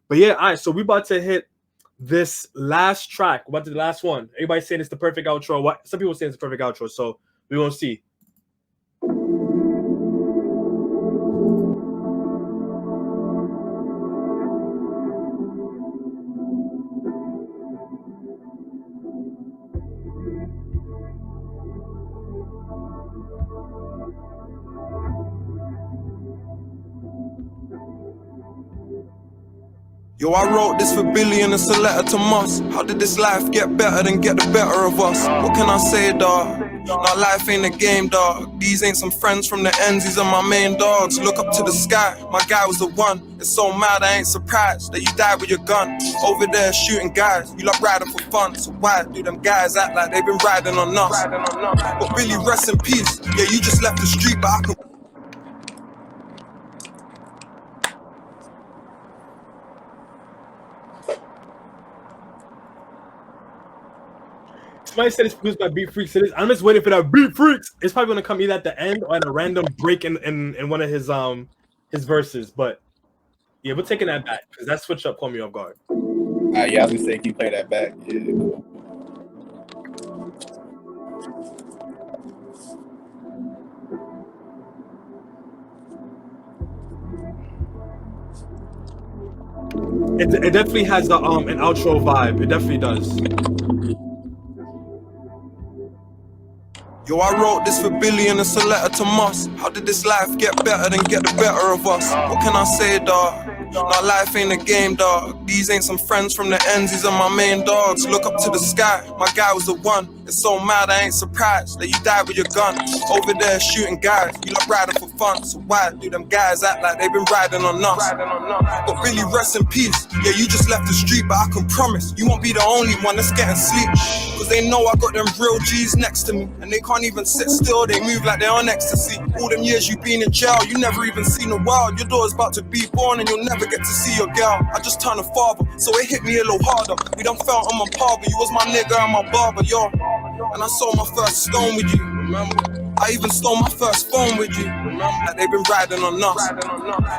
But yeah, all right. So we about to hit this last track. We're about to the last one. Everybody saying it's the perfect outro. What? Some people saying it's the perfect outro. So we won't see. Yo, I wrote this for Billy and it's a letter to Moss. How did this life get better than get the better of us? What can I say, dawg? Now life ain't a game, dawg. These ain't some friends from the ends, these are my main dogs. Look up to the sky, my guy was the one. It's so mad I ain't surprised that you died with your gun. Over there shooting guys, you like riding for fun. So why do them guys act like they've been riding on us? But Billy, rest in peace. Yeah, you just left the street, but I can... Somebody said it's produced by Beat Freaks. I'm just waiting for that Beat Freaks. It's probably gonna come either at the end or at a random break in one of his verses. But yeah, we're taking that back because that switch up caught me off guard. Yeah, I was gonna say, can you play that back? Yeah. It definitely has the an outro vibe. It definitely does. Yo, I wrote this for Billy and it's a letter to Moss. How did this life get better than get the better of us? What can I say, dawg? Now life ain't a game, dawg. These ain't some friends from the ends, these are my main dogs. Look up to the sky, my guy was the one. It's so mad I ain't surprised that you died with your gun. Over there shooting guys, you like riding for fun. So why do them guys act like they've been riding on us? But Billy, rest in peace. Yeah, you just left the street, but I can promise you won't be the only one that's getting sleep. Cause they know I got them real G's next to me, and they can't even sit still, they move like they're on ecstasy. All them years you've been in jail, you never even seen a world. Your daughter's about to be born and you'll never get to see your girl. I just turned a father, so it hit me a little harder. We done felt on my father, you was my nigga and my barber, yo. And I saw my first stone with you, remember? I even stole my first phone with you, remember? Like they've been riding on us.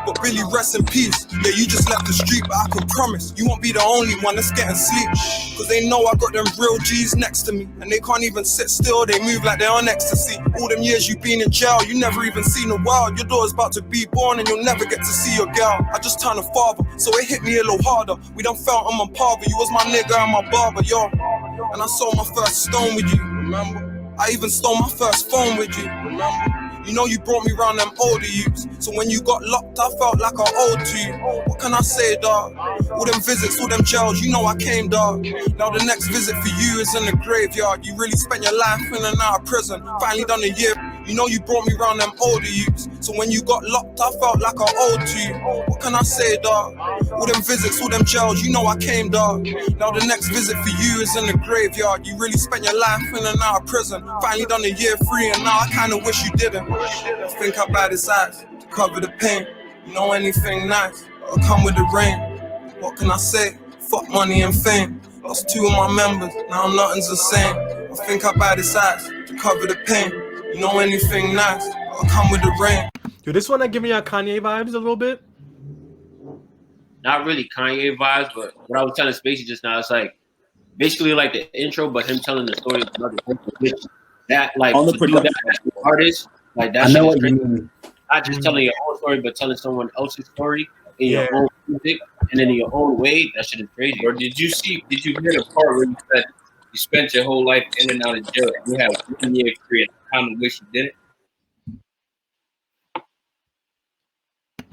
But Billy, rest in peace. Yeah, you just left the street, but I can promise you won't be the only one that's getting sleep. Cause they know I got them real G's next to me, and they can't even sit still, they move like they're on ecstasy. All them years you've been in jail, you never even seen a world. Your daughter's about to be born and you'll never get to see your girl. I just turned a father, so it hit me a little harder. We done felt on my father, you was my nigga and my barber, yo. And I saw my first stone with you, remember? I even stole my first phone with you, remember? You know you brought me round them older youths. So when you got locked, I felt like I owed to you. What can I say, dawg? All them visits, all them jails, you know I came, dawg. Now the next visit for you is in the graveyard. You really spent your life in and out of prison. Finally done a year. You know you brought me round them older youths. So when you got locked, I felt like I owed to you. What can I say, dawg? All them visits, all them jails, you know I came, dawg. Now the next visit for you is in the graveyard. You really spent your life in and out of prison. Finally done a year free, and now I kinda wish you didn't. I think I bat his eyes to cover the pain. You know anything nice, it'll come with the rain. What can I say? Fuck money and fame. Lost two of my members, now nothing's the same. I think I bat his eyes to cover the pain. You know anything nice, it'll come with the rain. Dude, this one that giving you Kanye vibes a little bit? Not really Kanye vibes, but what I was telling Spacey just now, it's like basically like the intro, but him telling the story of another person. That like on the production artist, like that. I know what crazy. you mean. Not just telling your own story, but telling someone else's story in your own music and in your own way. That shit is crazy. Or did you hear the part where you said you spent your whole life in and out of jail? You have 1 year free. I kind of wish you did it.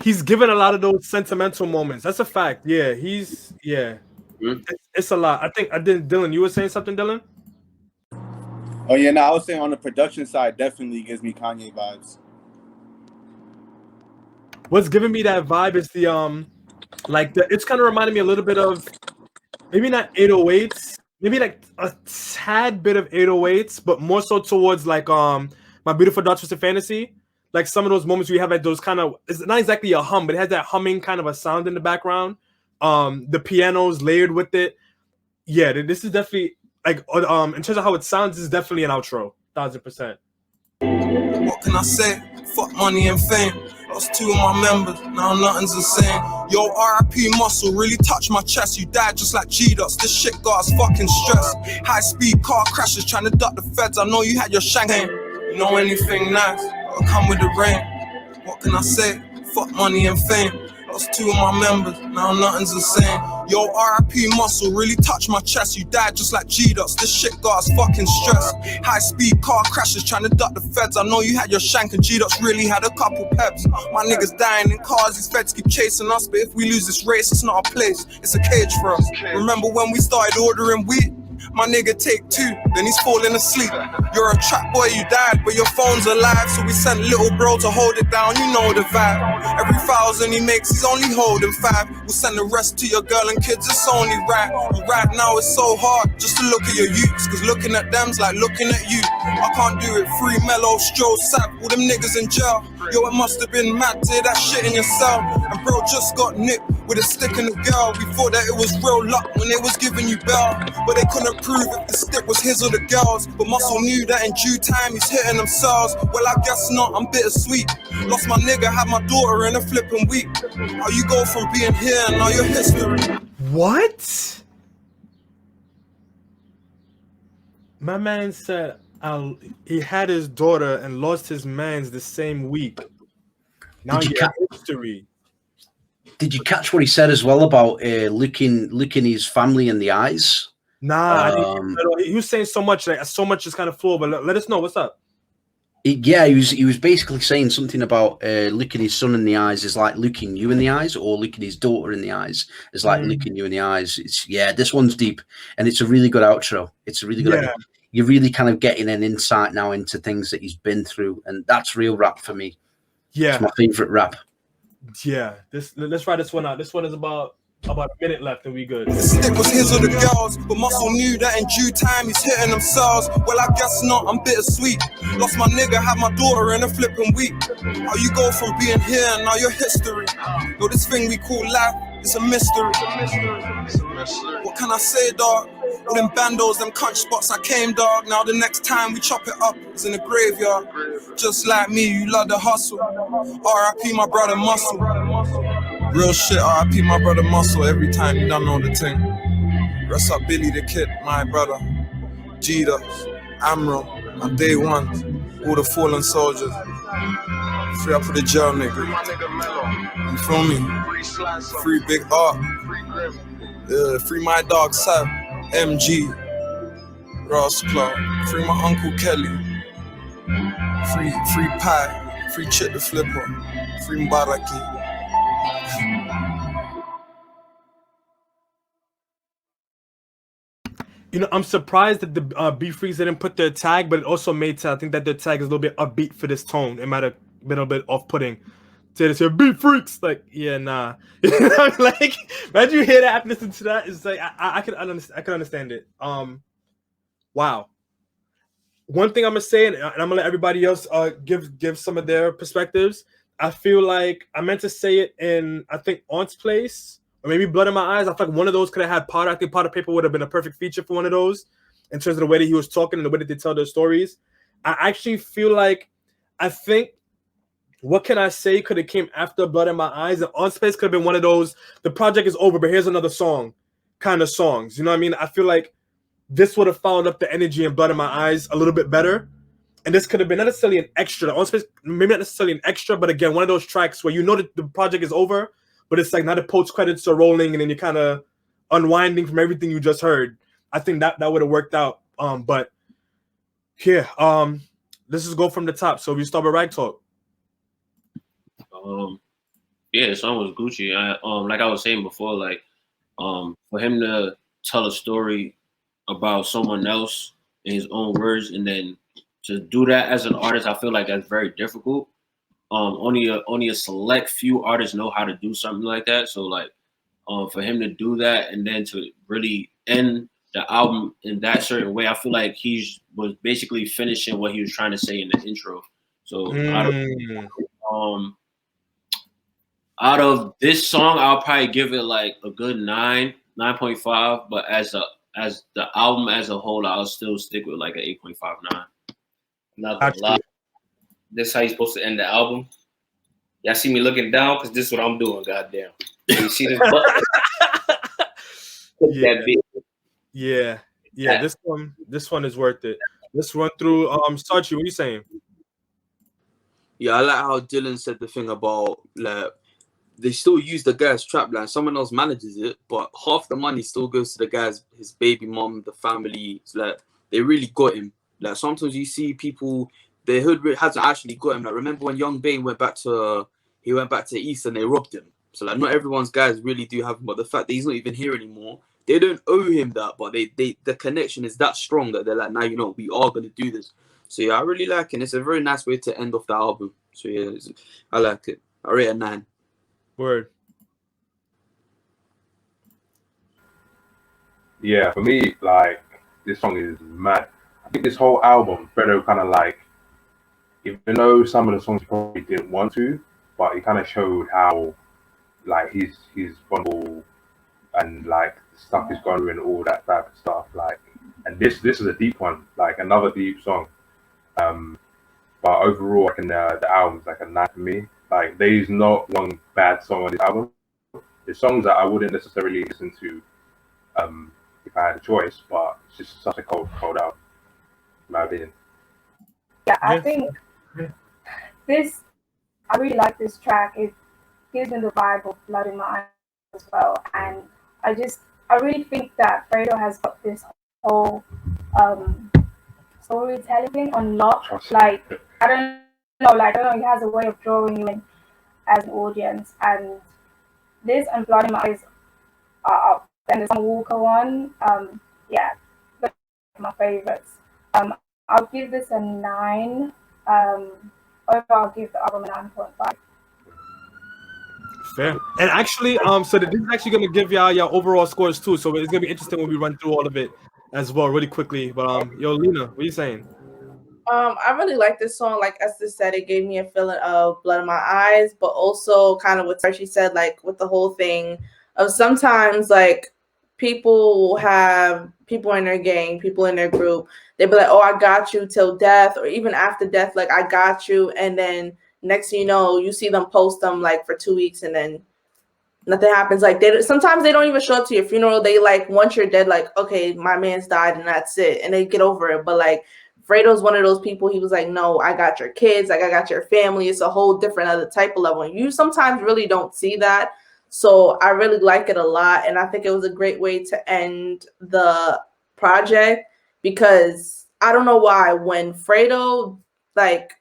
He's given a lot of those sentimental moments. That's a fact. Yeah, it's a lot. I think I did. Dylan, you were saying something, Dylan? Oh yeah, no, I was saying on the production side, definitely gives me Kanye vibes. What's giving me that vibe is the it's kind of reminding me a little bit of maybe not 808s, maybe like a tad bit of 808s, but more so towards like My Beautiful Dark Twisted Fantasy. Like some of those moments where you have like those kind of, it's not exactly a hum, but it has that humming kind of a sound in the background. The piano's layered with it. Yeah, this is definitely like in terms of how it sounds, this is definitely an outro, 1000%. What can I say? Fuck money and fame. Lost 2 of my members, now nothing's the same. Yo, RIP muscle really touched my chest. You died just like G-Dots, this shit got us fucking stressed. High speed car crashes trying to duck the feds. I know you had your shank. You know anything nice, gotta come with the rain. What can I say? Fuck money and fame. Lost 2 of my members, now nothing's the same. Yo, RIP muscle really touched my chest. You died just like G-Dots, this shit got us fucking stressed. High speed car crashes trying to duck the feds. I know you had your shank and G-Dots really had a couple peps. My niggas dying in cars, these feds keep chasing us. But if we lose this race, it's not a place, it's a cage for us. Remember when we started ordering weed? My nigga take 2, then he's falling asleep. You're a trap boy, you died, but your phone's alive. So we sent little bro to hold it down, you know the vibe. Every 1,000 he makes, he's only holding 5. We'll send the rest to your girl and kids, it's only right. And right now it's so hard just to look at your youths, cause looking at them's like looking at you. I can't do it, free mellow, stroll, sap, all them niggas in jail. Yo, it must have been mad to hear that shit in your cell. And bro just got nipped with a stick in the girl. We thought that it was real luck when they was giving you bail, but they couldn't prove if the stick was his or the girl's. But Muscle knew that in due time he's hitting themselves. Well, I guess not, I'm bittersweet. Lost my nigga, had my daughter in a flipping week. How you go from being here and now you're history. What? My man said he had his daughter and lost his man's the same week. Now you have history. Did you catch what he said as well about looking his family in the eyes? Nah, he was saying so much, like so much is kind of full. But let us know what's up. He was basically saying something about looking his son in the eyes is like looking you in the eyes, or looking his daughter in the eyes is like looking you in the eyes. This one's deep, and it's a really good outro. It's a really good. Yeah. You're really kind of getting an insight now into things that he's been through, and that's real rap for me. Yeah, it's my favorite rap. Yeah, let's try this one out. This one is about a minute left and we good. The stick was his or the girls, but Muscle knew that in due time he's hitting themselves. Well, I guess not, I'm bittersweet. Lost my nigga, had my daughter in a flipping week. How you go from being here and now you're history. Yo, this thing we call life, it's a mystery. What can I say, dog? All them bandos, them cunt spots I came, dog. Now the next time we chop it up, it's in the graveyard. Just like me, you love the hustle. R.I.P. my brother Muscle. Real shit, R.I.P. my brother Muscle. Every time you don't know the thing. Rest up Billy the Kid, my brother. Gita, Amro, my day one. All the fallen soldiers. Free up for the jail nigga. You feel me? Free Big Art. Free my dog Sab. MG. Ross Claw. Free my Uncle Kelly. Free Pie. Free Chit the Flipper. Free Mbaraki. You know, I'm surprised that the Beat Freaks didn't put their tag, but it also made I think that their tag is a little bit upbeat for this tone. It might have been a little bit off-putting. They say Beat Freaks, like, yeah, nah. Like, imagine you hear that after listening to that. It's like I can understand it. Wow. One thing I'm gonna say, and I'm gonna let everybody else give some of their perspectives. I feel like I meant to say it in I think Aunt's Place. Or maybe Blood in My Eyes. I feel like one of those could have had Potter. I think Potter Paper would have been a perfect feature for one of those in terms of the way that he was talking and the way that they tell their stories. I actually feel like I think What Can I Say could have came after Blood in My Eyes. And On Space could have been one of those, the project is over, but here's another song kind of songs. You know what I mean? I feel like this would have followed up the energy in Blood in My Eyes a little bit better. And this could have been not necessarily an extra. On Space, maybe not necessarily an extra, but again, one of those tracks where you know that the project is over, but it's like now the post credits are rolling and then you're kind of unwinding from everything you just heard. I think that would have worked out. But yeah, let's just go from the top. So we start with Rag Talk. Yeah, the song was Gucci. Like I was saying before, like for him to tell a story about someone else in his own words, and then to do that as an artist, I feel like that's very difficult. Only a select few artists know how to do something like that. So like for him to do that and then to really end the album in that certain way, I feel like he was basically finishing what he was trying to say in the intro. So out of this song, I'll probably give it like a good 9.5. But as the album as a whole, I'll still stick with like an 8.59. Not gonna lie. This how you're supposed to end the album? Y'all see me looking down because this is what I'm doing. Goddamn. You see this button? Yeah. That big. Yeah. This one is worth it. Let's run through Sarchi, what are you saying? Yeah, I like how Dylan said the thing about like they still use the guy's trap line. Someone else manages it, but half the money still goes to the guy's his baby mom, the family. It's like they really got him. Like sometimes you see people, their hood hasn't actually got him. Like remember when Young Bane went back to East and they robbed him. So like not everyone's guys really do have him, but the fact that he's not even here anymore, they don't owe him that, but they the connection is that strong that they're like, now you know we are gonna do this. So yeah, I really like it. And it's a very nice way to end off the album. So yeah, I like it. I rate a 9. Word. Yeah, for me, like this song is mad. I think this whole album, Fredo kind of like, even though some of the songs he probably didn't want to, but he kind of showed how like he's vulnerable and like stuff is going through and all that type of stuff. Like, and this is a deep one, like another deep song. But overall, I can the album's like a 9 for me. Like, there's not one bad song on this album. There's songs that I wouldn't necessarily listen to if I had a choice, but it's just such a cold album, in my opinion. Yeah, I think this, I really like this track. It gives me the vibe of Blood in My Eyes as well. And I really think that Fredo has got this whole storytelling thing on lock. Like, I don't know, he has a way of drawing you in as an audience. And this and Blood in My Eyes are up. And the Walker one, yeah, that's my favorites. I'll give this a 9. Overall, I'll give the album a 9.5. Fair. And actually, so this is actually gonna give y'all your overall scores too. So it's gonna be interesting when we run through all of it as well, really quickly. But yo, Lena, what are you saying? I really like this song. Like Esther said, it gave me a feeling of Blood in My Eyes, but also kind of what Sarchi said, like with the whole thing of sometimes like people will have people in their gang, people in their group. They'll be like, "Oh, I got you till death," or even after death, like I got you, and then next thing you know, you see them post them like for 2 weeks, and then nothing happens. Like sometimes they don't even show up to your funeral. They like once you're dead, like okay, my man's died, and that's it, and they get over it. But like Fredo's one of those people. He was like, "No, I got your kids, like I got your family." It's a whole different other type of level. And you sometimes really don't see that. So I really like it a lot, and I think it was a great way to end the project because I don't know why when Fredo like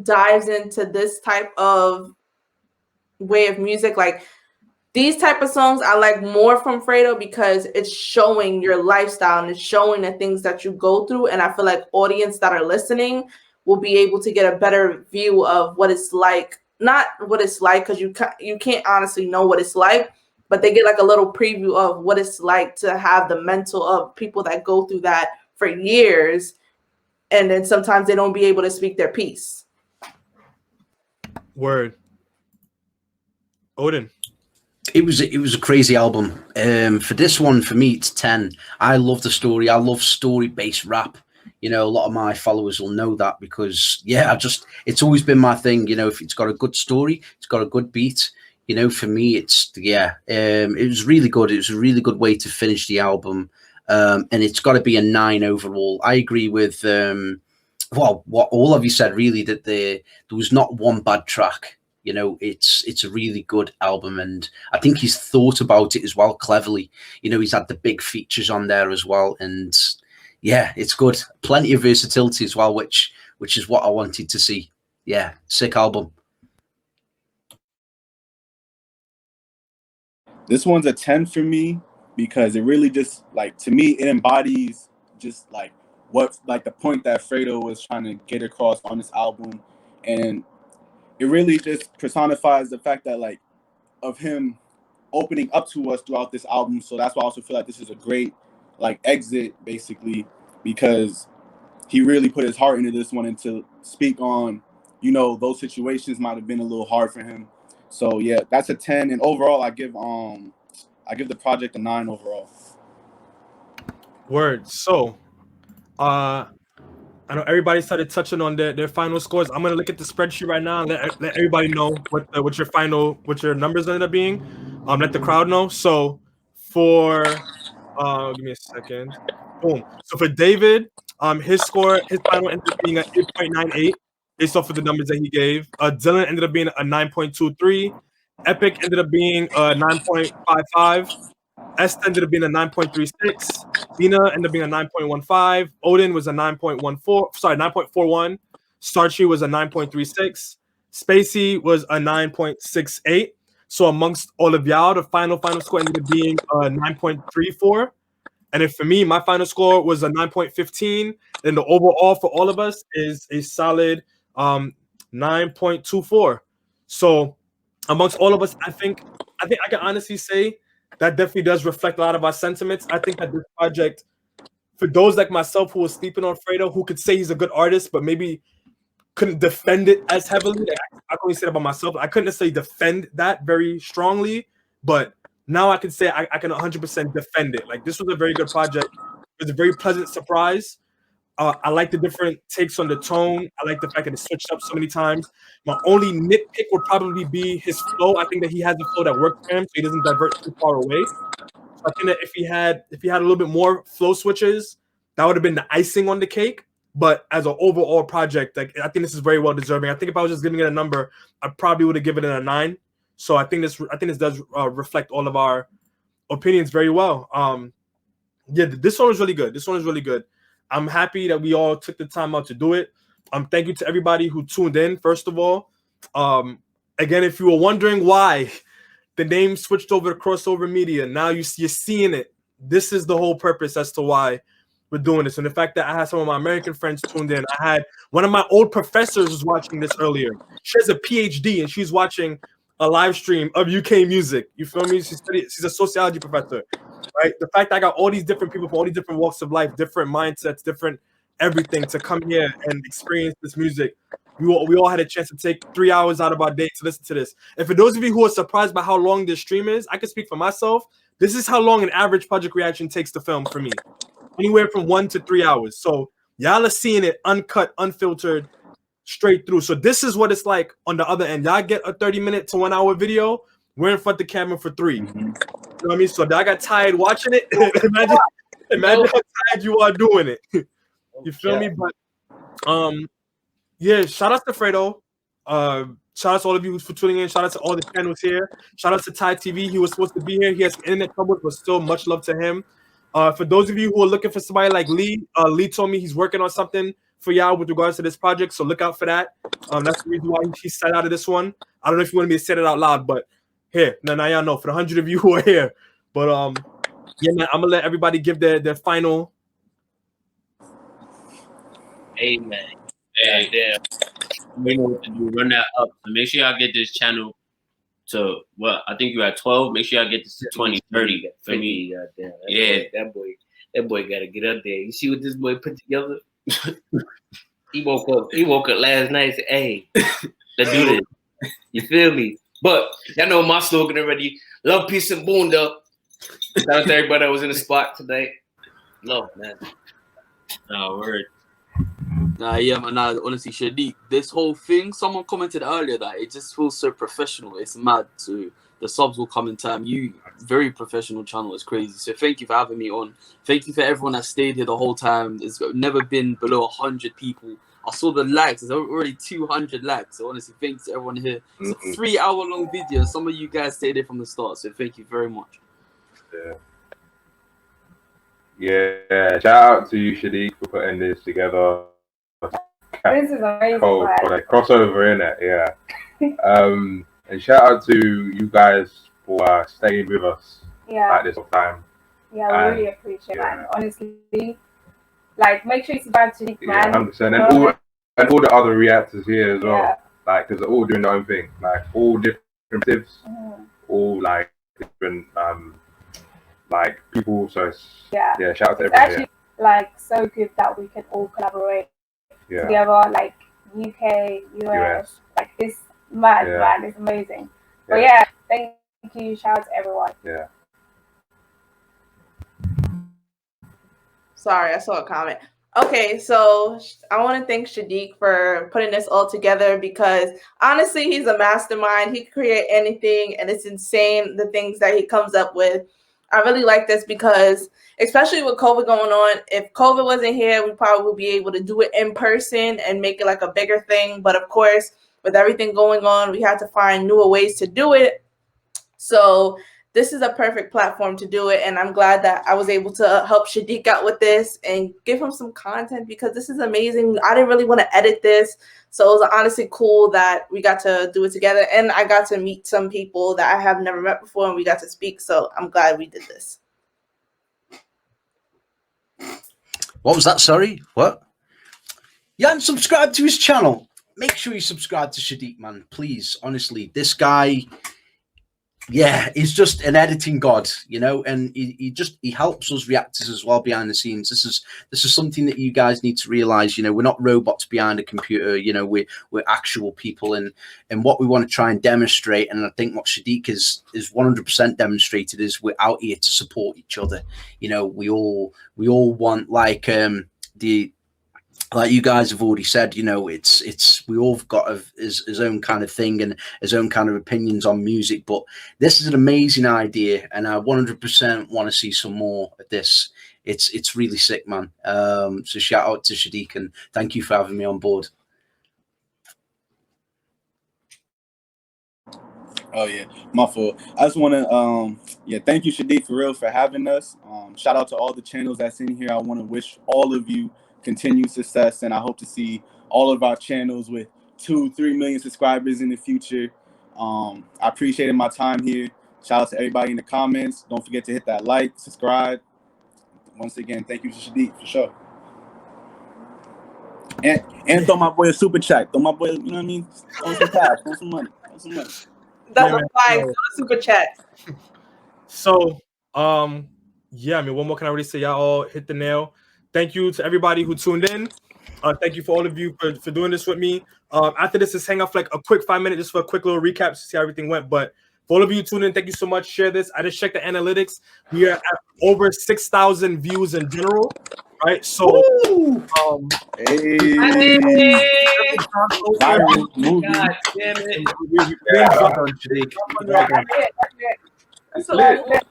dives into this type of way of music, like these type of songs I like more from Fredo because it's showing your lifestyle and it's showing the things that you go through, and I feel like audience that are listening will be able to get a better view of what it's like. Not what it's like, because you can't honestly know what it's like, but they get like a little preview of what it's like to have the mental of people that go through that for years, and then sometimes they don't be able to speak their piece. Word. Odin. It was a crazy album. For this one, for me, it's 10. I love the story. I love story-based rap. You know, a lot of my followers will know that because, yeah, it's always been my thing. You know, if it's got a good story, it's got a good beat. You know, for me, it was really good. It was a really good way to finish the album. And it's got to be a 9 overall. I agree with, what all of you said, really, that there was not one bad track. You know, it's a really good album, and I think he's thought about it as well cleverly. You know, he's had the big features on there as well, and yeah, it's good. Plenty of versatility as well, which is what I wanted to see. Yeah, sick album. This one's a 10 for me because it really just, like, to me, it embodies just like what, like the point that Fredo was trying to get across on this album. And it really just personifies the fact that, like, of him opening up to us throughout this album. So that's why I also feel like this is a great, like, exit, basically, because he really put his heart into this one and to speak on, you know, those situations might have been a little hard for him. So yeah, that's a 10. And overall, I give the project a 9 overall. Word. So, I know everybody started touching on their final scores. I'm gonna look at the spreadsheet right now and let everybody know what your numbers ended up being. Let the crowd know. So for give me a second. Boom. So for David, his final ended up being an 8.98 based off of the numbers that he gave. Dylan ended up being a 9.23. Epic ended up being a 9.55. Est ended up being a 9.36. Dina ended up being a 9.15. Odin was a 9.41. Starchy was a 9.36. Spacey was a 9.68. So amongst all of y'all, the final score ended up being a 9.34. And then for me, my final score was a 9.15. And the overall for all of us is a solid 9.24. So amongst all of us, I think I can honestly say that definitely does reflect a lot of our sentiments. I think that this project, for those like myself who was sleeping on Fredo, who could say he's a good artist, but maybe couldn't defend it as heavily. Like, I can only say that about myself. I couldn't necessarily defend that very strongly, but now I can say I can 100% defend it. Like, this was a very good project. It was a very pleasant surprise. I like the different takes on the tone. I like the fact that it switched up so many times. My only nitpick would probably be his flow. I think that he has a flow that works for him, so he doesn't divert too far away. So I think that if he had a little bit more flow switches, that would have been the icing on the cake. But as an overall project, like, I think this is very well deserving. I think if I was just giving it a number, I probably would have given it a 9. So I think this does reflect all of our opinions very well. Yeah, this one was really good. This one is really good. I'm happy that we all took the time out to do it. Thank you to everybody who tuned in, first of all. Again, if you were wondering why the name switched over to Crossover Media, now you're seeing it. This is the whole purpose as to why we're doing this. And the fact that I had some of my American friends tuned in. I had one of my old professors was watching this earlier. She has a PhD and she's watching a live stream of UK music. You feel me? She's a sociology professor. Right, the fact that I got all these different people from all these different walks of life, different mindsets, different everything to come here and experience this music. We all had a chance to take 3 hours out of our day to listen to this. And for those of you who are surprised by how long this stream is, I can speak for myself. This is how long an average project reaction takes to film for me, anywhere from 1 to 3 hours. So y'all are seeing it uncut, unfiltered, straight through. So this is what it's like on the other end. Y'all get a 30-minute to 1 hour video. We're in front of the camera for 3. You know what I mean? So I got tired watching it. imagine how tired you are doing it. You feel me? But yeah, shout out to Fredo. Shout out to all of you for tuning in. Shout out to all the channels here. Shout out to Ty TV. He was supposed to be here. He has internet trouble, but still much love to him. For those of you who are looking for somebody like Lee, Lee told me he's working on something for y'all with regards to this project. So look out for that. That's the reason why he set out of this one. I don't know if you want me to say it out loud, but here, now y'all know for the 100 of you who are here. But yeah, man, I'm gonna let everybody give their final. Amen. Yeah, damn. We know what to do. Run that up. So make sure y'all get this channel to what I think you're at 12. Make sure y'all get this to 20, 30 for me. Yeah, that boy gotta get up there. You see what this boy put together? He woke up last night and said, hey, let's do this. You feel me? But y'all know my slogan already. Love, peace, and bunda. Shout out to everybody that was in the spot tonight. Love, man. Oh, word. Nah, yeah, man. Nah, honestly, Shadiq, this whole thing, someone commented earlier that it just feels so professional. It's mad. So the subs will come in time. You, very professional channel. It's crazy. So thank you for having me on. Thank you for everyone that stayed here the whole time. It's never been below 100 people. I saw the likes. There's already 200 likes. So honestly, thanks to everyone here. It's a 3-hour-long video. Some of you guys stayed there from the start. So thank you very much. Yeah. Shout out to you, Shadiq, for putting this together. This is amazing. For like crossover in it, yeah. And shout out to you guys for staying with us at this time. Yeah, we really appreciate that. Honestly, like, make sure you subscribe to Nick, man. 100%. And all the other reactors here as well. Like, because they're all doing their own thing. Like, all different tips, all like different like people. So yeah, shout out to everyone. It's actually like so good that we can all collaborate together, like UK, US, like this man, it's amazing. But yeah, thank you, shout out to everyone. Sorry, I saw a comment. Okay, so I want to thank Shadiq for putting this all together because honestly, he's a mastermind. He can create anything, and it's insane the things that he comes up with. I really like this because, especially with COVID going on, if COVID wasn't here, we probably would be able to do it in person and make it like a bigger thing. But of course, with everything going on, we had to find newer ways to do it. So this is a perfect platform to do it, and I'm glad that I was able to help Shadiq out with this and give him some content because this is amazing. I didn't really want to edit this, so it was honestly cool that we got to do it together, and I got to meet some people that I have never met before, and we got to speak, so I'm glad we did this. What was that? Sorry, what? You haven't subscribed to his channel? Make sure you subscribe to Shadiq, man. Please, honestly, this guy... yeah, he's just an editing god, you know, and he helps us reactors as well behind the scenes. This is something that you guys need to realize. You know, we're not robots behind a computer. You know, we're actual people, and what we want to try and demonstrate, and I think what Shadiq is 100% demonstrated is we're out here to support each other. You know, we all want like like you guys have already said, you know, it's we all got his own kind of thing and his own kind of opinions on music, but this is an amazing idea, and I 100% want to see some more of this. It's really sick, man. So shout out to Shadiq and thank you for having me on board. Oh yeah, my fault. I just want to thank you, Shadiq, for real, for having us. Shout out to all the channels that's in here. I want to wish all of you continued success, and I hope to see all of our channels with 2-3 million subscribers in the future. I appreciated my time here. Shout out to everybody in the comments. Don't forget to hit that like, subscribe. Once again, thank you to Shadiq for sure. And throw my boy a super chat. Throw my boy, you know what I mean? Throw some cash, throw some money. Throw some money. That's a fine super chat. So, yeah, I mean, what more can I really say? Y'all all hit the nail. Thank you to everybody who tuned in. Thank you for all of you for doing this with me. After this, just hang off like a quick 5 minutes just for a quick little recap to see how everything went. But for all of you tuned in, thank you so much. Share this. I just checked the analytics. We are at over 6,000 views in general. Right, so hey. God damn it.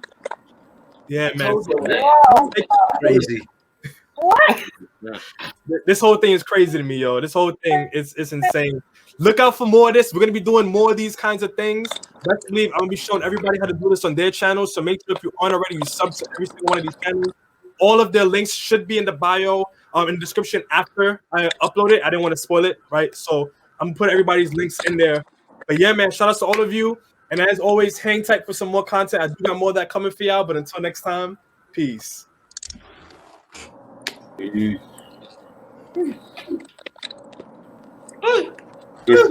Yeah, man. Crazy. What? This whole thing is crazy to me, yo. This whole thing is insane. Look out for more of this. We're gonna be doing more of these kinds of things. Best believe I'm gonna be showing everybody how to do this on their channels. So make sure if you aren't already, you sub to every single one of these channels. All of their links should be in the bio, in the description after I upload it. I didn't want to spoil it, right? So I'm gonna put everybody's links in there. But yeah, man, shout out to all of you. And as always, hang tight for some more content. I do got more of that coming for y'all. But until next time, peace. It's